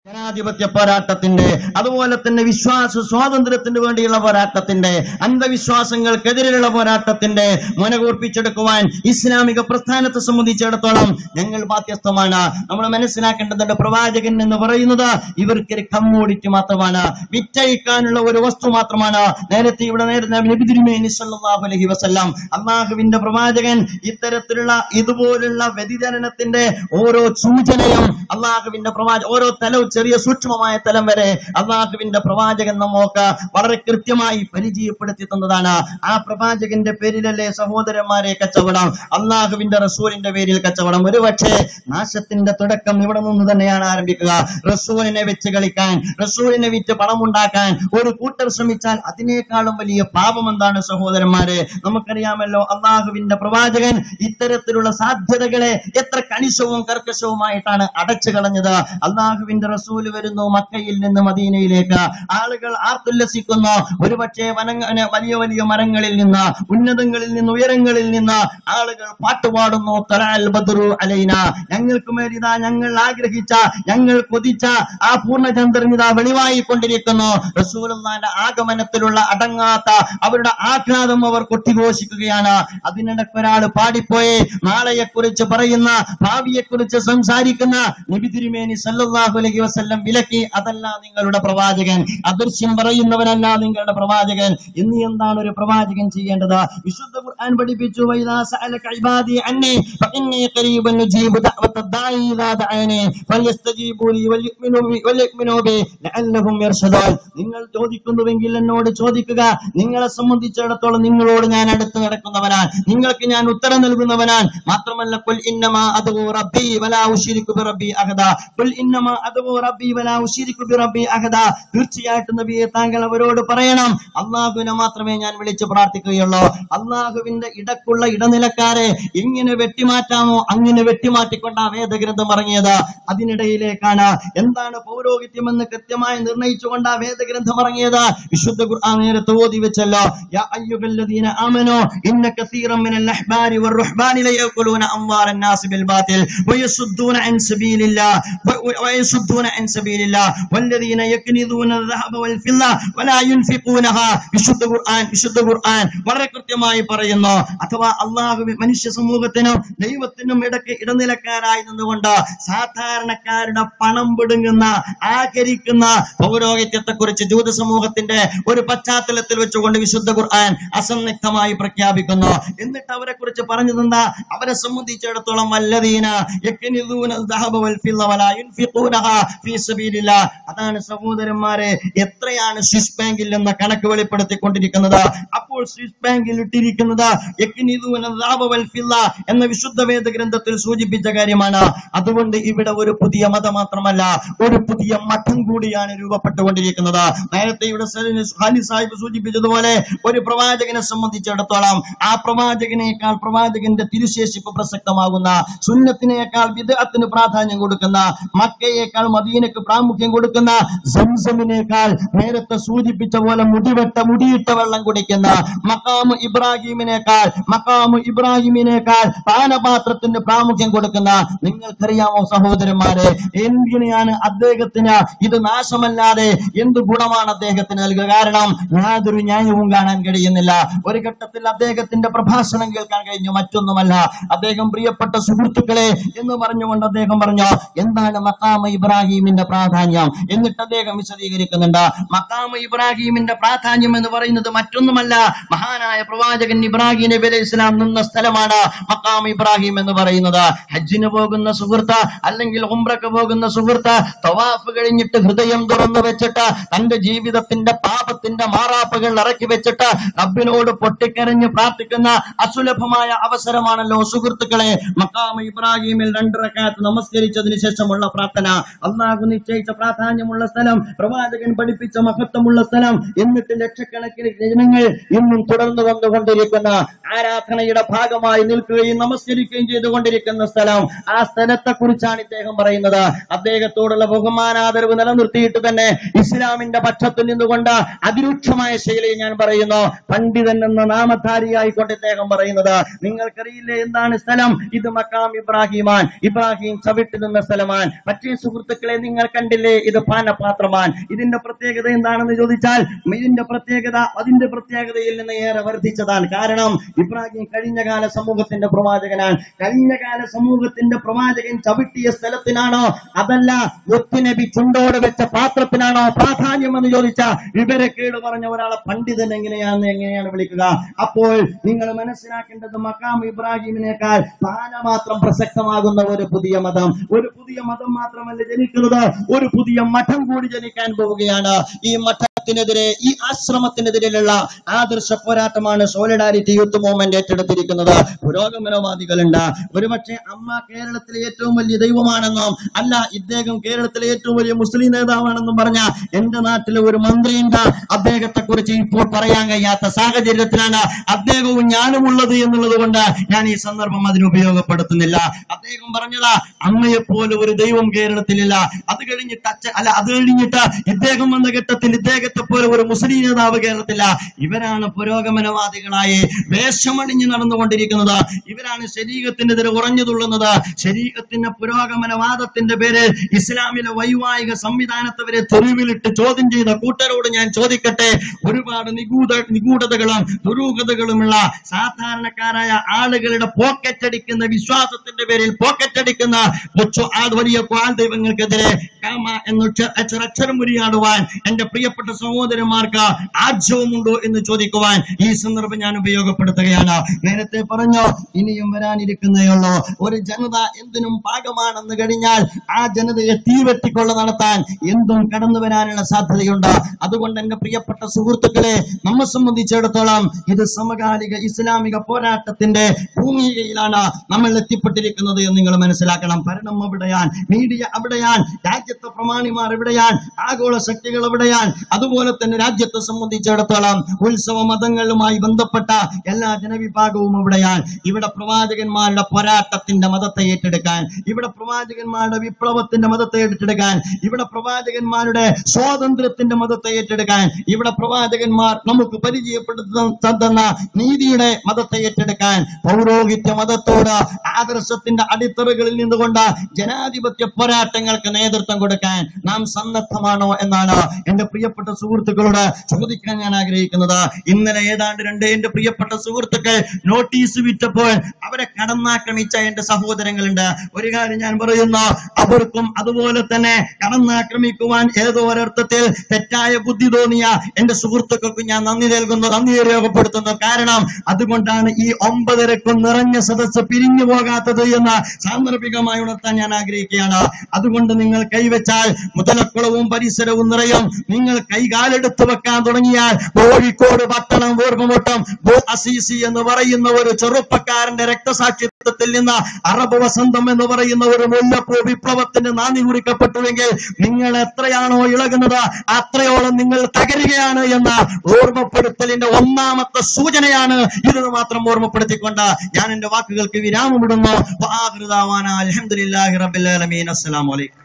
ജനാധിപത്യ പോരാട്ടത്തിന്റെ, അതുപോലെ തന്നെ വിശ്വാസ സ്വാതന്ത്ര്യത്തിന് വേണ്ടിയുള്ള പോരാട്ടത്തിന്റെ, അന്ധവിശ്വാസങ്ങൾക്കെതിരെയുള്ള പോരാട്ടത്തിന്റെ മുനകൂർപ്പിച്ചെടുക്കുവാൻ ഇസ്ലാമിക പ്രസ്ഥാനത്തെ സംബന്ധിച്ചിടത്തോളം ഞങ്ങൾ ബാധ്യസ്ഥമാണ്. നമ്മൾ മനസ്സിലാക്കേണ്ടതുണ്ട്, പ്രവാചകൻ എന്ന് പറയുന്നത് ഇവർക്കൊരു കമ്മോഡിറ്റി മാത്രമാണ്, വിറ്റഴിക്കാനുള്ള ഒരു വസ്തു മാത്രമാണ്. നേരത്തെ ഇവിടെ നബി തിരുമേനി സല്ലല്ലാഹു അലൈഹി വസല്ലം, അല്ലാഹുവിന്റെ പ്രവാചകൻ ഇത്തരത്തിലുള്ള ഇതുപോലുള്ള വ്യതിചലനത്തിന്റെ ഓരോ സൂചനയും അല്ലാഹുവിന്റെ ഓരോ തലവും ചെറിയ സൂക്ഷ്മമായ തലം വരെ അല്ലാഹുവിന്റെ പ്രവാചകൻ നമുക്ക് വളരെ കൃത്യമായി പരിചയപ്പെടുത്തി തന്നതാണ്. ആ പ്രവാചകന്റെ പേരിലല്ലേ സഹോദരന്മാരെ കച്ചവടം, അല്ലാഹുവിന്റെ റസൂലിന്റെ പേരിൽ കച്ചവടം. ഒരുപക്ഷെ നാശത്തിന്റെ തുടക്കം ഇവിടെ നിന്ന് തന്നെയാണ് ആരംഭിക്കുക. റസൂലിനെ വെച്ച് കളിക്കാൻ, റസൂലിനെ വിറ്റ് പണമുണ്ടാക്കാൻ ഒരു കൂട്ടർ ശ്രമിച്ചാൽ അതിനേക്കാളും വലിയ പാപം എന്താണ് സഹോദരന്മാരെ? നമുക്കറിയാമല്ലോ, അല്ലാഹുവിന്റെ പ്രവാചകൻ ഇത്തരത്തിലുള്ള സാധ്യതകളെ എത്ര കണിശവും കർക്കശവുമായിട്ടാണ് അടച്ചു കളഞ്ഞത്. അല്ലാഹുവിന്റെ റസൂല് വരുന്നു മക്കയിൽ നിന്ന് മദീനയിലേക്ക്, ആളുകൾ ആർത്തുല്ലസിക്കുന്നു. ഒരുപക്ഷെ വലിയ വലിയ മരങ്ങളിൽ നിന്ന്, ഉന്നതങ്ങളിൽ നിന്ന്, ഉയരങ്ങളിൽ നിന്ന് ആളുകൾ പാട്ടുപാടുന്നു. തലഅൽ ബദ്റു അലൈന, ഞങ്ങൾക്ക് മേലിതാ ഞങ്ങൾ ആഗ്രഹിച്ച, ഞങ്ങൾ കൊതിച്ച ആ പൂർണ്ണചന്ദ്രൻ ഇതാ വെളിവായിക്കൊണ്ടിരിക്കുന്നു. റസൂലുള്ളാഹിന്റെ ആഗമനത്തിലുള്ള അടങ്ങാത്ത അവരുടെ ആഹ്ലാദം അവർ കൊട്ടിഘോഷിക്കുകയാണ്. അതിനിടയ്ക്കൊരാൾ പാടിപ്പോയി നാളെയെക്കുറിച്ച് പറയുന്ന, ഭാവിയെക്കുറിച്ച് സംസാരിക്കുന്ന നബി തിരുമേനി സല്ലല്ലാഹു അലൈഹി വസല്ലം വിലക്കി. അതല്ല നിങ്ങളുടെ പ്രവാചകൻ, അദൃശ്യം പറയുന്നവനല്ല നിങ്ങളുടെ പ്രവാചകൻ. ഇനി എന്താണ് ഒരു പ്രവാചകൻ ചെയ്യേണ്ടത്? വിശുദ്ധ ഖുർആൻ പഠിപ്പിച്ചു, വഇദാ സഅലക ഇബാദി അന്നി ഫഇന്നി ഖരീബുൻ ഉജീബു ദഅവത ദാഇ ഇദാ ദഅനി ഫലയസ്തജീബു ലി വൽയുഅ്മിനൂ ബി ലഅല്ലഹും യർഷദൂൻ. നിങ്ങൾ ചോദിക്കുന്നുവെങ്കിൽ എന്നോട് ചോദിക്കുക, നിങ്ങളെ സംബന്ധിച്ചിടത്തോളം നിങ്ങളോട് ഞാൻ അടുത്ത് നടക്കുന്നവനാണ്, നിങ്ങൾക്ക് ഞാൻ ഉത്തരം നൽകുന്നവനാണ്. മാത്രമല്ല, ഖുൽ ഇന്നമാ അദഉ റബ്ബി വലാ ഉശ്രികു ബിറബ്ബി അഹദ, ഖുൽ ഇന്നമാ അദഉ റബ്ബി വലാ ഉശ്രികു ബിറബ്ബി അഹദ. തീർച്ചയായിട്ടും നബിയെ താങ്കൾ അവരോട് പറയണം, അല്ലാഹുവിനെ മാത്രമേ ഞാൻ വിളിച്ച് പ്രാർത്ഥിക്കുകയുള്ളൂ. അല്ലാഹുവിന്റെ ഇടക്കുള്ള ഇടനിലക്കാരെ എങ്ങനെ വെട്ടിമാറ്റാമോ അങ്ങനെ വെട്ടിമാറ്റിക്കൊണ്ട വേദഗ്രന്ഥം ഇറങ്ങിയത്. അതിനിടയിലേക്കാണ് എന്താണ് പൗരോഹിത്യമെന്ന് കൃത്യമായി നിർണയിച്ചുകൊണ്ട് ആ വേദഗ്രന്ഥം ഇറങ്ങിയത്. വിശുദ്ധ ഖുർആൻ നേരത്തെ ഓതി വെച്ചല്ലോ, യാ അയ്യുഹല്ലദീന ആമനൂ ഇന്ന കസീറൻ മിനൽ അഹ്ബാരി വറുഹ്ബാനി ലയഅകുലൂന അംവാലൻ നാസി ബിൽ ബാതിൽ വയസുദ്ദൂന അൻ സബീലില്ലാ വല്ലദീന യക്നിദൂന الذهب والفضة ولا ينفقونها. വിശുദ്ധ ഖുർആൻ വളരെ കൃത്യമായി പറയുന്നു. അഥവാ അല്ലാഹു മനുഷ്യ സമൂഹത്തിനും ദൈവത്തിനും ഇടയ്ക്ക് ഇടനിലക്കാരായി നിന്നുകൊണ്ട് സാധാരണക്കാരുടെ പണം പിടുങ്ങുന്ന, ആകരിക്കുന്ന പൗരോഹിത്യത്തെ കുറിച്ച് ജൂത സമൂഹത്തിന്റെ ഒരു പശ്ചാത്തലത്തിൽ വെച്ചുകൊണ്ട് വിശുദ്ധ ഖുർആൻ അസന്നിഗ്ധമായി പ്രഖ്യാപിക്കുന്നു. എന്നിട്ട് അവരെ കുറിച്ച് പറഞ്ഞു തന്ന, അവരെ സംബന്ധിച്ചിടത്തോളം വല്ലദീന യക്നിദൂന الذهب والفضة ولا ينفقونها في سبيل الله. അതാണ് സഹോദരന്മാരെ, എത്രയാണ് സ്വിസ് ബാങ്കിൽ നിന്ന് കണക്ക് വെളിപ്പെടുത്തിക്കൊണ്ടിരിക്കുന്നത്. അപ്പോൾ സ്വിസ് ബാങ്കിൽ ഇട്ടിരിക്കുന്നത് യക്നിദൂന الذهب والفضة എന്ന വിശുദ്ധ വേദഗ്രന്ഥത്തിൽ സൂചിപ്പിച്ച കാര്യമാണ്. അതുകൊണ്ട് ഇവിടെ ഒരു പുതിയ മതം മാത്രമല്ല, ഒരു പുതിയ മഠം കൂടിയാണ് രൂപപ്പെട്ടുകൊണ്ടിരിക്കുന്നത്. നേരത്തെ ഇവിടെ ഖാലിദ് സാഹിബ് സൂചിപ്പിച്ചതുപോലെ ഒരു പ്രവാചകനെ സംബന്ധിച്ചിടത്തോളം ആ പ്രവാചകനേക്കാൾ പ്രവാചകന്റെ തിരുശേഷിപ്പ് പ്രസക്തമാകുന്ന, സുന്നത്തിനേക്കാൾ ബിദ്അത്തിന് പ്രാധാന്യം കൊടുക്കുന്ന, മക്കയേക്കാൾ മദീനക്ക് പ്രാമുഖ്യം കൊടുക്കുന്ന, സംസമിനേക്കാൾ നേരത്തെ സൂചിപ്പിച്ച പോലെ മുടിയിട്ട വെള്ളം കുടിക്കുന്ന, മഖാമു ഇബ്രാഹിമിനേക്കാൾ പാനപാത്രത്തിന് പ്രാമുഖ്യം കൊടുക്കുന്ന, നിങ്ങൾക്കറിയാമോ സഹോദരന്മാരെ, എന്തിനാണ് അദ്ദേഹത്തിന് ഇത് നാശമല്ലാതെ എന്ത് ഗുണമാണ് അദ്ദേഹത്തിന് നൽകുക? കാരണം യാതൊരു ന്യായവും കാണാൻ കഴിയുന്നില്ല. ഒരു ഘട്ടത്തിൽ അദ്ദേഹത്തിന്റെ പ്രഭാഷണം കേൾക്കാൻ കഴിഞ്ഞു, മറ്റൊന്നുമല്ല, അദ്ദേഹം പ്രിയപ്പെട്ട സുഹൃത്തുക്കളെ എന്ന് പറഞ്ഞുകൊണ്ട് അദ്ദേഹം പറഞ്ഞു, എന്താണ് മഖാമ ഇബ്രാഹിമിന്റെ പ്രാധാന്യം? എന്നിട്ട് അദ്ദേഹം വിശദീകരിക്കുന്നുണ്ട്. മഖാമ ഇബ്രാഹിമിന്റെ പ്രാധാന്യം എന്ന് പറയുന്നത് മറ്റൊന്നുമല്ല, മഹാനായ പ്രവാചകൻ ഇബ്രാഹിം നബി അലൈഹി സ്വലാം നിന്ന സ്ഥലമാണ് മഖാമ ഇബ്രാഹിം എന്ന് പറയുന്നത്. ഹജ്ജിന് പോകുന്ന സുഹൃത്ത്, അല്ലെങ്കിൽ ഉംറക്ക് പോകുന്ന സുഹൃത്ത്, തവാഫ് കഴിഞ്ഞിട്ട് ഹൃദയം തുറന്നു വെച്ചിട്ട് തന്റെ ജീവിതത്തിന്റെ പാപത്തിന്റെ മാറാപ്പുകൾ ഇറക്കി വെച്ചിട്ട് റബ്ബിനോട് പൊട്ടിക്കരഞ്ഞ് പ്രാർത്ഥിക്കുന്ന അസുലഭമായ അവസരമാണല്ലോ സുഹൃത്തുക്കളെ മഖാമ ഇബ്രാഹിമിൽ 2 റക്അത്ത് നമസ്കരിച്ചതിന് ശേഷമുള്ള പ്രാർത്ഥന. അല്ലാഹു നിശ്ചയിച്ച പ്രാധാന്യമുള്ള സ്ഥലം, പ്രവാചകൻ പഠിപ്പിച്ച മഹത്വമുള്ള സ്ഥലം. എന്നിട്ട് ലക്ഷക്കണക്കിന് ജനങ്ങൾ ഇന്നും തുടർന്നു വന്നുകൊണ്ടിരിക്കുന്ന, ആരാധനയുടെ ഭാഗമായി നിൽക്കുകയും നമസ്കരിക്കുകയും ചെയ്തുകൊണ്ടിരിക്കുന്ന സ്ഥലം. ആ സ്ഥലത്തെ കുറിച്ചാണ് ഇദ്ദേഹം പറയുന്നത്. അദ്ദേഹത്തോടുള്ള ബഹുമാനാദരവ് നിലനിർത്തിയിട്ട് തന്നെ ഇസ്ലാമിന്റെ പക്ഷത്തിൽ നിന്നുകൊണ്ട് അതിരൂക്ഷമായ ശൈലിയിൽ ഞാൻ പറയുന്നു, പണ്ഡിതൻ എന്ന നാമധാരിയായിക്കൊണ്ട് ഇദ്ദേഹം പറയുന്നത്, നിങ്ങൾക്കറിയില്ലേ എന്താണ് സ്ഥലം? ഇത് മഖാം ഇബ്രാഹിം ചവിട്ടി നിന്ന സ്ഥലമാണ്. പക്ഷേ സുഹൃത്തുക്കളെ, സുഹൃത്തുക്കളെ, നിങ്ങൾ കണ്ടില്ലേ, ഇത് പാനപാത്രമാണ്. ഇതിന്റെ പ്രത്യേകത എന്താണെന്ന് ചോദിച്ചാൽ അതിന്റെ പ്രത്യേകതയിൽ നിന്ന് ഏറെ വർദ്ധിച്ചതാണ്. കാരണം ഇബ്രാഹിം കഴിഞ്ഞകാല സമൂഹത്തിന്റെ പ്രവാചകനാണ്. കഴിഞ്ഞകാല സമൂഹത്തിന്റെ പ്രവാചകൻ ചവിട്ടിയ സ്ഥലത്തിനാണോ അതല്ല ഒത്തുനബി ചുണ്ടോട് വെച്ച പാത്രത്തിനാണോ പ്രാധാന്യം എന്ന് ചോദിച്ചാൽ ഇവരെ കേട് പറഞ്ഞ ഒരാളെ പണ്ഡിതൻ എങ്ങനെയാണ് വിളിക്കുക? അപ്പോൾ നിങ്ങൾ മനസ്സിലാക്കേണ്ടത് മഖാം ഇബ്രാഹിമിനേക്കാൾ പാനപാത്രം പ്രസക്തമാകുന്ന ഒരു പുതിയ മതം മാത്രമല്ല ജനിക്കുന്നത്, ഒരു പുതിയ മഠം കൂടി ജനിക്കാൻ പോവുകയാണ്. ഈ മഠത്തിനെതിരെ, ഈ ആശ്രമത്തിനെതിരെയുള്ള ആദർശ പോരാട്ടമാണ് സോളിഡാരിറ്റി യൂത്ത് മൂവ്മെന്റ് ഏറ്റെടുത്തിരിക്കുന്നത്. പുരോഗമനവാദികളുണ്ട്. ഒരുപക്ഷെ അമ്മ കേരളത്തിലെ ഏറ്റവും വലിയ ദൈവമാണെന്നും അല്ല ഇദ്ദേഹം കേരളത്തിലെ ഏറ്റവും വലിയ മുസ്ലിം നേതാവാണെന്നും പറഞ്ഞ എന്റെ നാട്ടിലെ ഒരു മന്ത്രിയുണ്ട്. അദ്ദേഹത്തെ കുറിച്ച് ഇപ്പോൾ പറയാൻ കഴിയാത്ത സാഹചര്യത്തിലാണ് അദ്ദേഹവും ഞാനും ഉള്ളത് എന്നുള്ളത് കൊണ്ട് ഞാൻ ഈ സന്ദർഭം അതിന് ഉപയോഗപ്പെടുത്തുന്നില്ല. അദ്ദേഹം പറഞ്ഞതാ, അമ്മയെപ്പോലെ ഒരു ദൈവം കേരളത്തിലില്ല. അത് കഴിഞ്ഞിട്ട് ഇദ്ദേഹം വന്ന ഘട്ടത്തിൽ ഇദ്ദേഹത്തെ പോലെ ഒരു മുസ്ലിം നേതാവ് കേരളത്തില്ല. ഇവരാണ് പുരോഗമനവാദികളായി വേഷമണിഞ്ഞ് നടന്നുകൊണ്ടിരിക്കുന്നത്. ഇവരാണ് ശരീഅത്തിനെതിരെ ഉറഞ്ഞുതുള്ളുന്നത്. ശരീഅത്തിന്റെ പുരോഗമനവാദത്തിന്റെ പേര് ഇസ്ലാമിലെ വൈവാഹിക സംവിധാനത്തെ വരെ തെരുവിലിട്ട് ചോദ്യം ചെയ്ത കൂട്ടരോട് ഞാൻ ചോദിക്കട്ടെ, ഒരുപാട് നിഗൂഢതകളും ദുരൂഹതകളുമുള്ള സാധാരണക്കാരായ ആളുകളുടെ പോക്കറ്റടിക്കുന്ന വിശ്വാസത്തിന്റെ പേരിൽ പോക്കറ്റടിക്കുന്ന വലിയ ക്വാൽ ദൈവങ്ങൾക്കെതിരെ കാമ എന്നക്ഷരം ഉരിയാടുവാൻ എന്റെ പ്രിയപ്പെട്ട സഹോദരന്മാർക്ക് ആർജവമുണ്ടോ എന്ന് ചോദിക്കുവാൻ ഈ സന്ദർഭം ഞാൻ ഉപയോഗപ്പെടുത്തുകയാണ്. നേരത്തെ പറഞ്ഞു, ഇനിയും വരാനിരിക്കുന്നേയുള്ളൂ. ഒരു ജനത എന്തിനും പാകമാണെന്ന് കഴിഞ്ഞാൽ ആ ജനതയെ തീവെട്ടിക്കൊള്ള നടത്താൻ എന്തും കടന്നു വരാനുള്ള സാധ്യതയുണ്ട്. അതുകൊണ്ട് എന്റെ പ്രിയപ്പെട്ട സുഹൃത്തുക്കളെ, നമ്മെ സംബന്ധിച്ചിടത്തോളം ഇത് സമകാലിക ഇസ്ലാമിക പോരാട്ടത്തിന്റെ ഭൂമികയിലാണ് നമ്മൾ എത്തിപ്പെട്ടിരിക്കുന്നത് എന്ന് നിങ്ങൾ മനസ്സിലാക്കണം. ഭരണം അവിടെയാൻ, മീഡിയ അവിടെയാൻ, രാജ്യത്തെ പ്രമാണിമാർ എവിടെയാൻ, ആഗോള ശക്തികൾ എവിടെയാൻ, അതുപോലെ തന്നെ രാജ്യത്തെ സംബന്ധിച്ചിടത്തോളം ഉത്സവ മതങ്ങളുമായി ബന്ധപ്പെട്ട എല്ലാ ജനവിഭാഗവും എവിടെയാൻ. ഇവിടെ പ്രവാചകന്മാരുടെ പോരാട്ടത്തിന്റെ മതത്തെ ഏറ്റെടുക്കാൻ, ഇവിടെ പ്രവാചകന്മാരുടെ വിപ്ലവത്തിന്റെ മതത്തെ ഏറ്റെടുക്കാൻ, ഇവിടെ പ്രവാചകന്മാരുടെ സ്വാതന്ത്ര്യത്തിന്റെ മതത്തെ ഏറ്റെടുക്കാൻ, ഇവിടെ പ്രവാചകന്മാർ നമുക്ക് പരിചയപ്പെടുത്തുന്ന നീതിയുടെ മതത്തെ ഏറ്റെടുക്കാൻ, പൗരോഹിത്യ മതത്തോട് ആദർശത്തിന്റെ അടിത്തറകളിൽ നിന്നുകൊണ്ട് ജനാധിപത്യ പോരാട്ടങ്ങൾക്ക് നേതൃത്വം കൊടുക്കാൻ നാം സന്നദ്ധമാണോ എന്നാണ് എന്റെ പ്രിയപ്പെട്ട സുഹൃത്തുക്കളോട് ചോദിക്കാൻ ഞാൻ ആഗ്രഹിക്കുന്നത്. ഇന്നലെ ഏതാണ്ട് എന്റെ പ്രിയപ്പെട്ട സുഹൃത്തുക്കൾ നോട്ടീസ് വിറ്റപ്പോൾ അവരെ കടന്നാക്രമിച്ച എന്റെ സഹോദരങ്ങളുണ്ട്. ഒരു കാര്യം ഞാൻ പറയുന്നു, അവർക്കും അതുപോലെ തന്നെ കടന്നാക്രമിക്കുവാൻ ഏതോ ഒരർത്ഥത്തിൽ തെറ്റായ ബുദ്ധി തോന്നിയ എന്റെ സുഹൃത്തുക്കൾക്കും ഞാൻ നന്ദി രേഖപ്പെടുത്തുന്നു. കാരണം അതുകൊണ്ടാണ് ഈ 9:30 നിറഞ്ഞ സദസ്സ് പിരിഞ്ഞു പോകാത്തത് എന്ന് സാന്ദർഭികമായി ഉണർത്താൻ ഞാൻ ആഗ്രഹിക്കുകയാണ്. അതുകൊണ്ട് നിങ്ങൾ കൈവച്ചാൽ മുതലക്കുളവും പരിസരവും നിറയും. നിങ്ങൾ കൈകാലെടുത്ത് വെക്കാൻ തുടങ്ങിയാൽ കോഴിക്കോട് പട്ടണം ഓർമ്മമുട്ടും. അസീസി എന്ന് പറയുന്ന ഒരു ചെറുപ്പക്കാരന്റെ രക്തസാക്ഷിത്വത്തിൽ നിന്ന് അറബ് വസന്തം എന്ന് പറയുന്ന ഒരു മുല്ലപ്പൂ വിപ്ലവത്തിന് നാന്ദി കുറിക്കപ്പെട്ടുവെങ്കിൽ നിങ്ങൾ എത്രയാണോ ഇളകുന്നത് അത്രയോളം നിങ്ങൾ തകരുകയാണ് എന്ന ഓർമ്മപ്പെടുത്തലിന്റെ ഒന്നാമത്തെ സൂചനയാണ് ഇതെന്ന് മാത്രം ഓർമ്മപ്പെടുത്തിക്കൊണ്ട് ഞാൻ എന്റെ വാക്കുകൾക്ക് വിരാമമിടുന്നു. അൽഹംദുലില്ലാഹി റബ്ബിൽ ആലമീൻ. അസ്സലാമു അലൈക്കും.